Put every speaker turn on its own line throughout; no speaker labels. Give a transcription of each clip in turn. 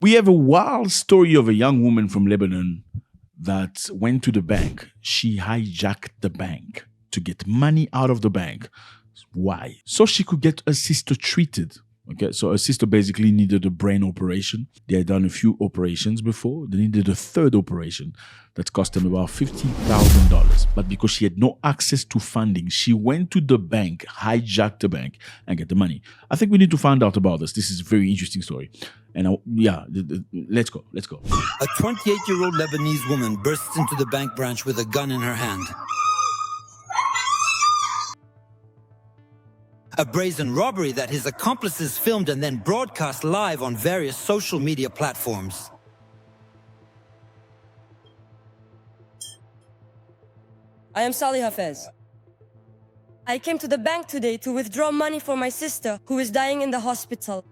We have a wild story of a young woman from Lebanon that went to the bank. She hijacked the bank to get money out of the bank. Why? So she could get her sister treated. Okay, so her sister basically needed a brain operation. They had done a few operations before. They needed a third operation that cost them about $50,000. But because she had no access to funding, she went to the bank, hijacked the bank, and get the money. I think we need to find out about this. This is a very interesting story. And let's go.
A 28-year-old Lebanese woman bursts into the bank branch with a gun in her hand. A brazen robbery that his accomplices filmed and then broadcast live on various social media platforms.
I am Salih Hafez. I came to the bank today to withdraw money for my sister who is dying in the hospital.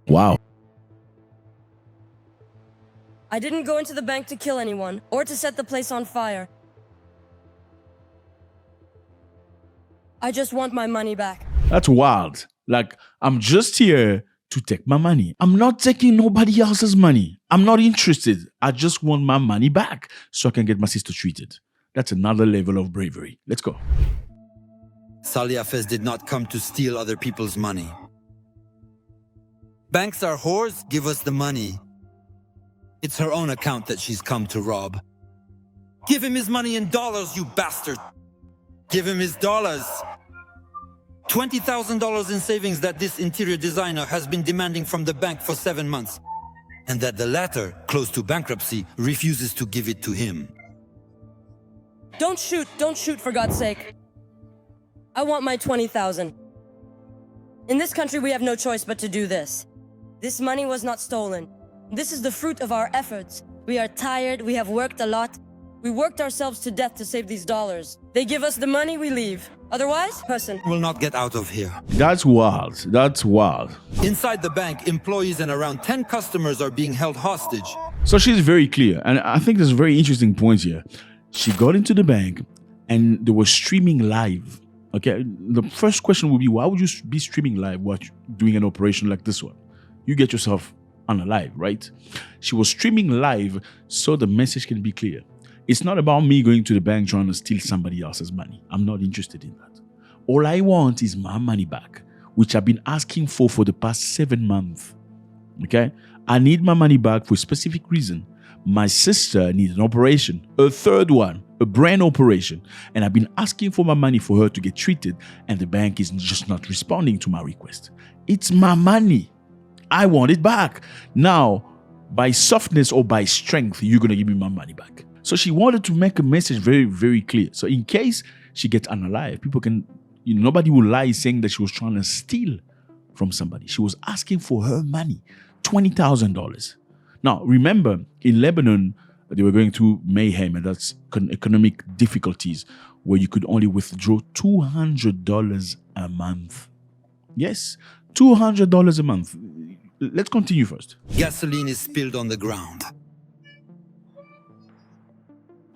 Wow.
I didn't go into the bank to kill anyone or to set the place on fire. I just want my money back.
That's wild. Like, I'm just here to take my money. I'm not taking nobody else's money. I'm not interested. I just want my money back so I can get my sister treated. That's another level of bravery. Let's go.
Salih Hafez did not come to steal other people's money. Banks are whores, give us the money. It's her own account that she's come to rob. Give him his money in dollars, you bastard! Give him his dollars! $20,000 in savings that this interior designer has been demanding from the bank for 7 months. And that the latter, close to bankruptcy, refuses to give it to him.
Don't shoot for God's sake. I want my 20,000. In this country, we have no choice but to do this. This money was not stolen. This is the fruit of our efforts. We are tired, we have worked a lot. We worked ourselves to death to save these dollars. They give us the money, we leave. Otherwise, person
will not get out of here.
That's wild. That's wild.
Inside the bank, employees and around 10 customers are being held hostage.
So she's very clear. And I think there's a very interesting point here. She got into the bank and they were streaming live. Okay, the first question would be, why would you be streaming live while doing an operation like this one? You get yourself unalive, right? She was streaming live so the message can be clear. It's not about me going to the bank trying to steal somebody else's money. I'm not interested in that. All I want is my money back, which I've been asking for the past 7 months. Okay? I need my money back for a specific reason. My sister needs an operation, a third one, a brain operation. And I've been asking for my money for her to get treated, and the bank is just not responding to my request. It's my money. I want it back. Now, by softness or by strength, you're going to give me my money back. So she wanted to make a message very, very clear. So in case she gets unalive, people can, nobody will lie saying that she was trying to steal from somebody. She was asking for her money, $20,000. Now, remember, in Lebanon, they were going through mayhem, and that's economic difficulties, where you could only withdraw $200 a month. Yes, $200 a month. Let's continue first.
Gasoline is spilled on the ground.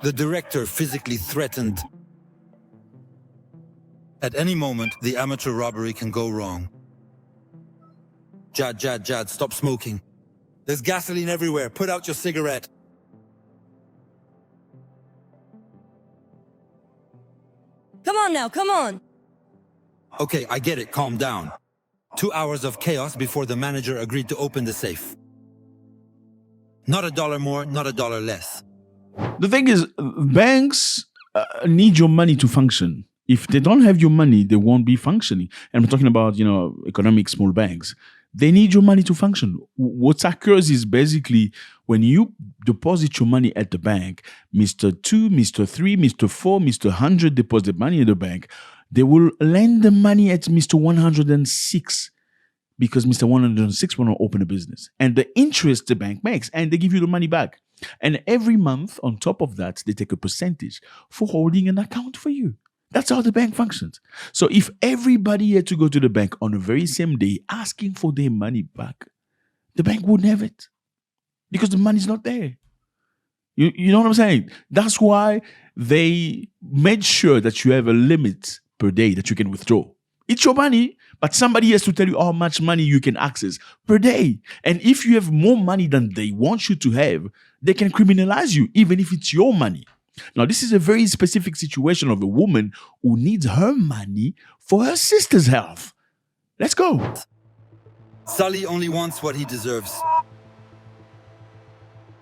The director physically threatened. At any moment, the amateur robbery can go wrong. Jad, stop smoking. There's gasoline everywhere. Put out your cigarette.
Come on now, come on.
Okay, I get it. Calm down. 2 hours of chaos before the manager agreed to open the safe. Not $1 more, not $1 less.
The thing is, banks need your money to function. If they don't have your money, they won't be functioning. And I'm talking about, economic small banks. They need your money to function. What occurs is basically when you deposit your money at the bank, Mr. 2, Mr. 3, Mr. 4, Mr. 100 deposit money at the bank, they will lend the money at Mr. 106 because Mr. 106 want to open a business. And the interest the bank makes, and they give you the money back. And every month, on top of that, they take a percentage for holding an account for you. That's how the bank functions. So if everybody had to go to the bank on the very same day asking for their money back, the bank wouldn't have it because the money's not there. You know what I'm saying? That's why they made sure that you have a limit per day that you can withdraw. It's your money, But somebody has to tell you how much money you can access per day. And if you have more money than they want you to have, they can criminalize you, even if it's your money. Now, this is a very specific situation of a woman who needs her money for her sister's health. Let's go.
Sully only wants what he deserves.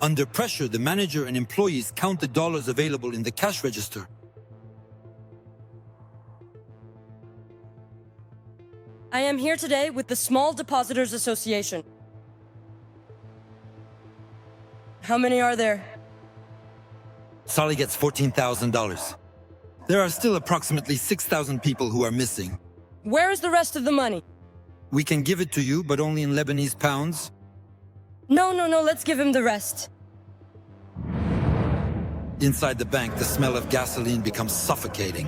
Under pressure, the manager and employees count the dollars available in the cash register.
I am here today with the Small Depositors Association. How many are there?
Sully gets $14,000. There are still approximately 6,000 people who are missing.
Where is the rest of the money?
We can give it to you, but only in Lebanese pounds.
No, let's give him the rest.
Inside the bank, the smell of gasoline becomes suffocating.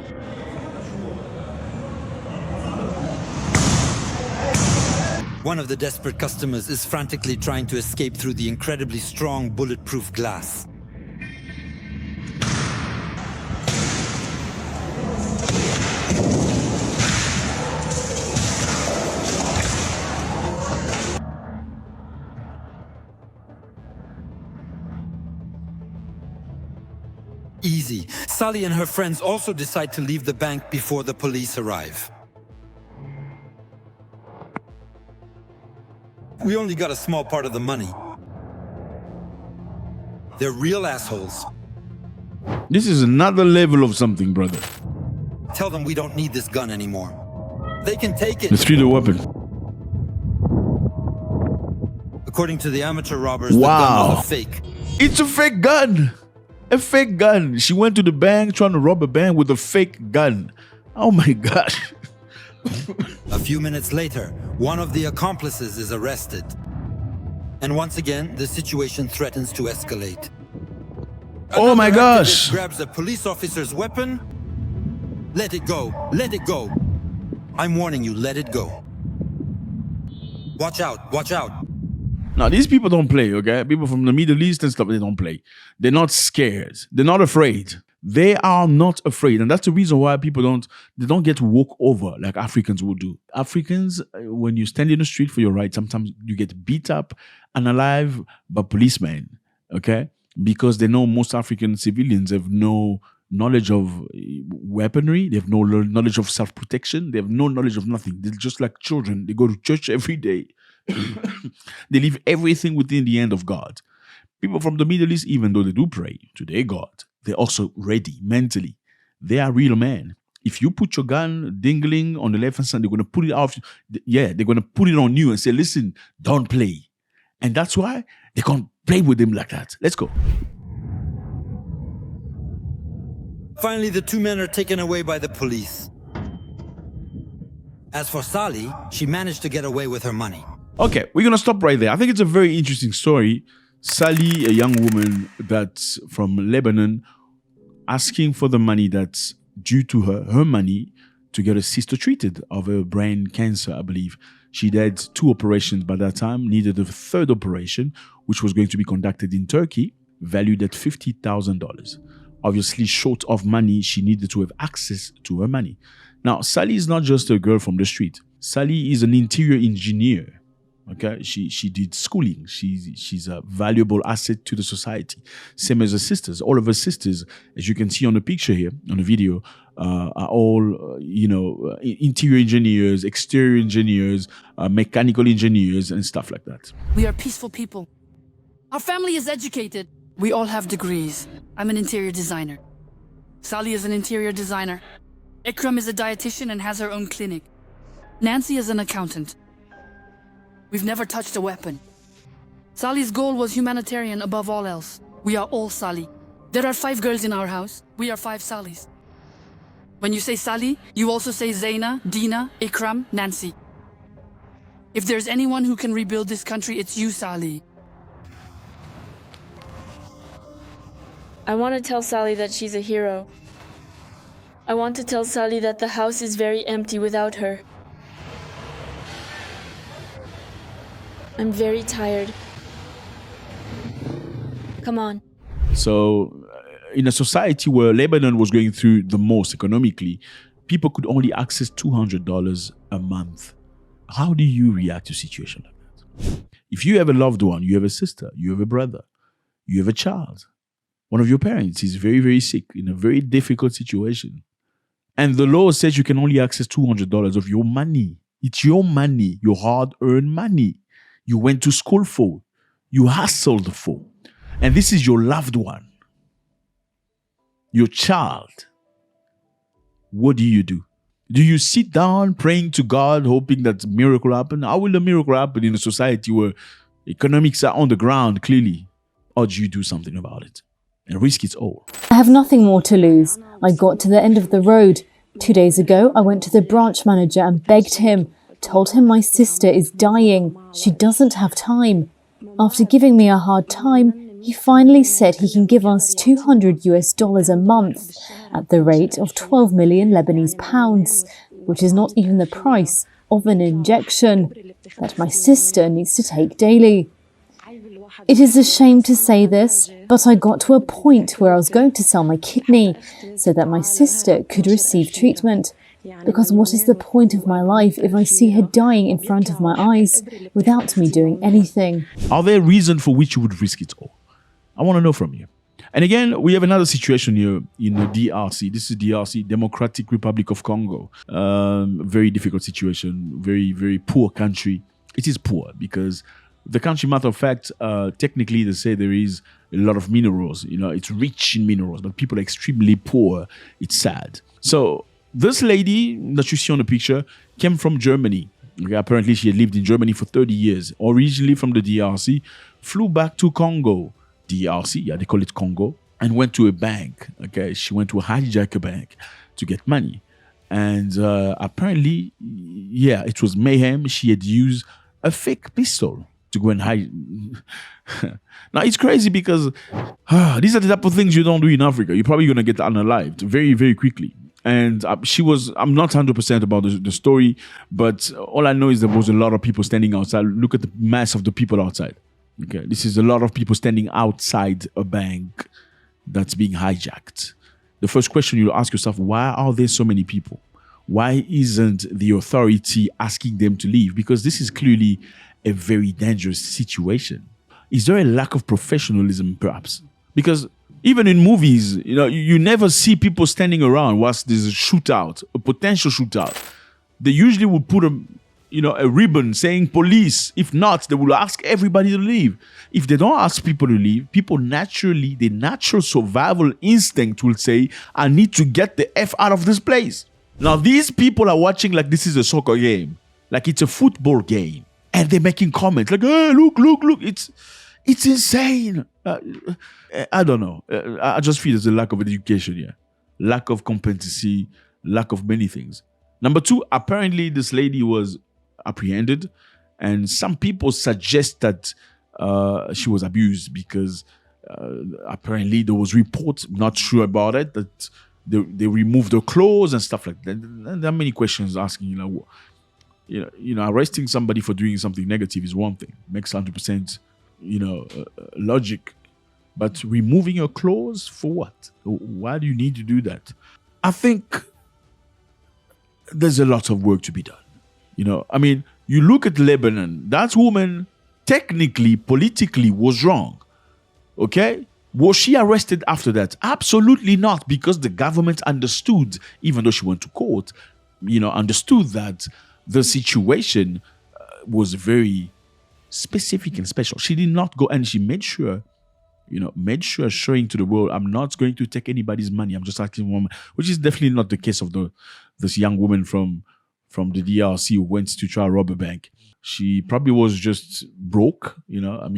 One of the desperate customers is frantically trying to escape through the incredibly strong bulletproof glass. Easy. Sully and her friends also decide to leave the bank before the police arrive. We only got a small part of the money. They're real assholes.
This is another level of something, brother.
Tell them we don't need this gun anymore. They can take it.
Let's treat the weapon.
According to the amateur robbers,
Wow.
the gun was a fake.
It's a fake gun. A fake gun. She went to the bank trying to rob a bank with a fake gun. Oh my gosh.
A few minutes later, one of the accomplices is arrested. And once again, the situation threatens to escalate.
Oh my
Another
gosh.
activist grabs a police officer's weapon. Let it go. Let it go. I'm warning you, let it go. Watch out. Watch out.
Now, these people don't play, okay? People from the Middle East and stuff, they don't play. They're not scared. They're not afraid. They are not afraid. And that's the reason why people don't get walk over like Africans will do. Africans, when you stand in the street for your right, sometimes you get beat up and alive by policemen, okay? Because they know most African civilians have no knowledge of weaponry. They have no knowledge of self-protection. They have no knowledge of nothing. They're just like children. They go to church every day. They leave everything within the hand of God. People from the Middle East, even though they do pray to their God, they're also ready mentally. They are real men. If you put your gun dingling on the left hand side, they're going to put it off. Yeah, they're going to put it on you and say, listen, don't play. And that's why they can't play with them like that. Let's go.
Finally, the two men are taken away by the police. As for Sally, she managed to get away with her money.
Okay, we're going to stop right there. I think it's a very interesting story. Sally, a young woman that's from Lebanon, asking for the money that's due to her money to get her sister treated of a brain cancer, I believe. She had 2 operations by that time, needed a 3rd operation, which was going to be conducted in Turkey, valued at $50,000. Obviously, short of money, she needed to have access to her money. Now, Sally is not just a girl from the street. Sally is an interior engineer. Okay, she did schooling. She's a valuable asset to the society. Same as her sisters. All of her sisters, as you can see on the picture here, on the video, are all interior engineers, exterior engineers, mechanical engineers, and stuff like that.
We are peaceful people. Our family is educated. We all have degrees. I'm an interior designer. Sally is an interior designer. Ikram is a dietitian and has her own clinic. Nancy is an accountant. We've never touched a weapon. Sally's goal was humanitarian above all else. We are all Sally. There are 5 girls in our house. We are 5 Sallys. When you say Sally, you also say Zaina, Dina, Ikram, Nancy. If there's anyone who can rebuild this country, it's you, Sally.
I want to tell Sally that she's a hero. I want to tell Sally that the house is very empty without her. I'm very tired. Come on.
So, in a society where Lebanon was going through the most economically, people could only access $200 a month How do you react to a situation like that? If you have a loved one, you have a sister, you have a brother, you have a child, one of your parents is very, very sick in a very difficult situation, and the law says you can only access $200 of your money. It's your money, your hard-earned money. You went to school for, you hustled for, and this is your loved one, your child. What do you do? Do you sit down praying to God, hoping that a miracle happen? How will a miracle happen in a society where economics are on the ground, clearly? Or do you do something about it and risk it all?
I have nothing more to lose. I got to the end of the road. 2 days ago, I went to the branch manager and begged him, told him my sister is dying. She doesn't have time. After giving me a hard time, he finally said he can give us $200 a month at the rate of 12 million Lebanese pounds, which is not even the price of an injection that my sister needs to take daily. It is a shame to say this, but I got to a point where I was going to sell my kidney so that my sister could receive treatment. Because what is the point of my life if I see her dying in front of my eyes without me doing anything?
Are there reasons for which you would risk it all? I want to know from you. And again, we have another situation here in the DRC. This is DRC, Democratic Republic of Congo. Very difficult situation, very, very poor country. It is poor because the country, matter of fact, technically they say there is a lot of minerals. You know, it's rich in minerals, but people are extremely poor. It's sad. So this lady that you see on the picture came from Germany. Okay, apparently she had lived in Germany for 30 years. Originally from the DRC, flew back to Congo. DRC, yeah, they call it Congo, and went to a bank. Okay, she went to hijack a bank to get money, and apparently, yeah, it was mayhem. She had used a fake pistol to go and hide. Now it's crazy because these are the type of things you don't do in Africa. You're probably gonna get unalived very, very quickly. And I'm not 100% about the story, but all I know is there was a lot of people standing outside. Look at the mass of the people outside. Okay, this is a lot of people standing outside a bank that's being hijacked. The first question you'll ask yourself, why are there so many people? Why isn't the authority asking them to leave? Because this is clearly a very dangerous situation. Is there a lack of professionalism, perhaps? Because even in movies, you know, you never see people standing around whilst there's a shootout, a potential shootout. They usually will put a ribbon saying police. If not, they will ask everybody to leave. If they don't ask people to leave, people naturally, the natural survival instinct will say, I need to get the F out of this place. Now, these people are watching like this is a soccer game, like it's a football game. And they're making comments like, hey, look. It's insane. I don't know. I just feel there's a lack of education here, lack of competency, lack of many things. Number two, apparently this lady was apprehended, and some people suggest that she was abused because apparently there was reports, not sure about it, that they removed her clothes and stuff like that. And there are many questions asking, arresting somebody for doing something negative is one thing, makes 100%, logic, but removing her clothes for what? Why do you need to do that? I think there's a lot of work to be done. You look at Lebanon, that woman technically, politically was wrong. Okay? Was she arrested after that? Absolutely not, because the government understood, even though she went to court, understood that the situation was very specific and special. She did not go, and she made sure showing to the world, I'm not going to take anybody's money. I'm just asking one, which is definitely not the case of this young woman from the DRC who went to try to rob a bank. She probably was just broke,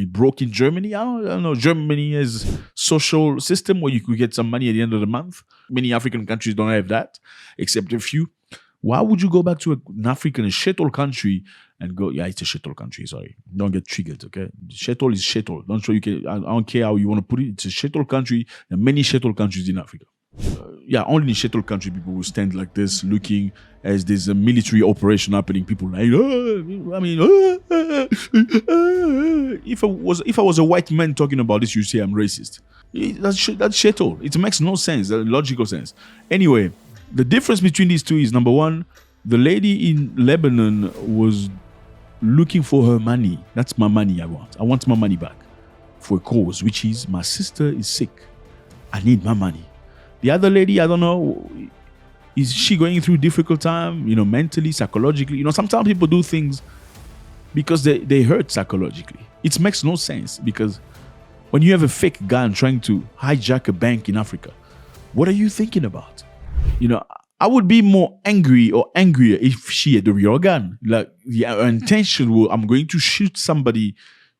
broke in Germany. I don't know. Germany has social system where you could get some money at the end of the month. Many African countries don't have that, except a few. Why would you go back to an African, a shithole country and go, yeah, it's a shithole country, sorry. Don't get triggered, okay? Shithole is shithole. I don't care how you want to put it. It's a shithole country. There are many shithole countries in Africa. Only in shithole country people will stand like this looking as there's a military operation happening. People like, if I was a white man talking about this, you say I'm racist. That's shithole. It makes no sense, logical sense. Anyway, the difference between these two is, number one, The lady in Lebanon was looking for her money. That's my money I want. I want my money back for a cause, which is my sister is sick. I need my money. The other lady, I don't know, is she going through difficult time, mentally, psychologically? Sometimes people do things because they hurt psychologically. It makes no sense, because when you have a fake gun trying to hijack a bank in Africa, what are you thinking about? I would be more angry or angrier if she had the real gun. Like, her intention was, I'm going to shoot somebody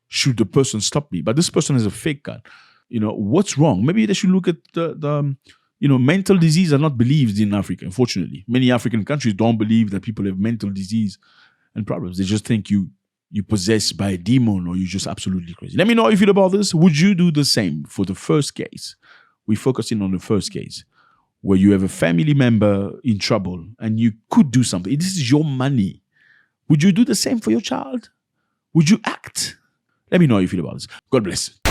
should the person stop me. But this person has a fake gun. What's wrong? Maybe they should look at the mental disease are not believed in Africa, unfortunately. Many African countries don't believe that people have mental disease and problems. They just think you possessed by a demon, or you're just absolutely crazy. Let me know how you feel about this. Would you do the same for the first case? We're focusing on the first case, where you have a family member in trouble and you could do something. This is your money. Would you do the same for your child? Would you act? Let me know how you feel about this. God bless.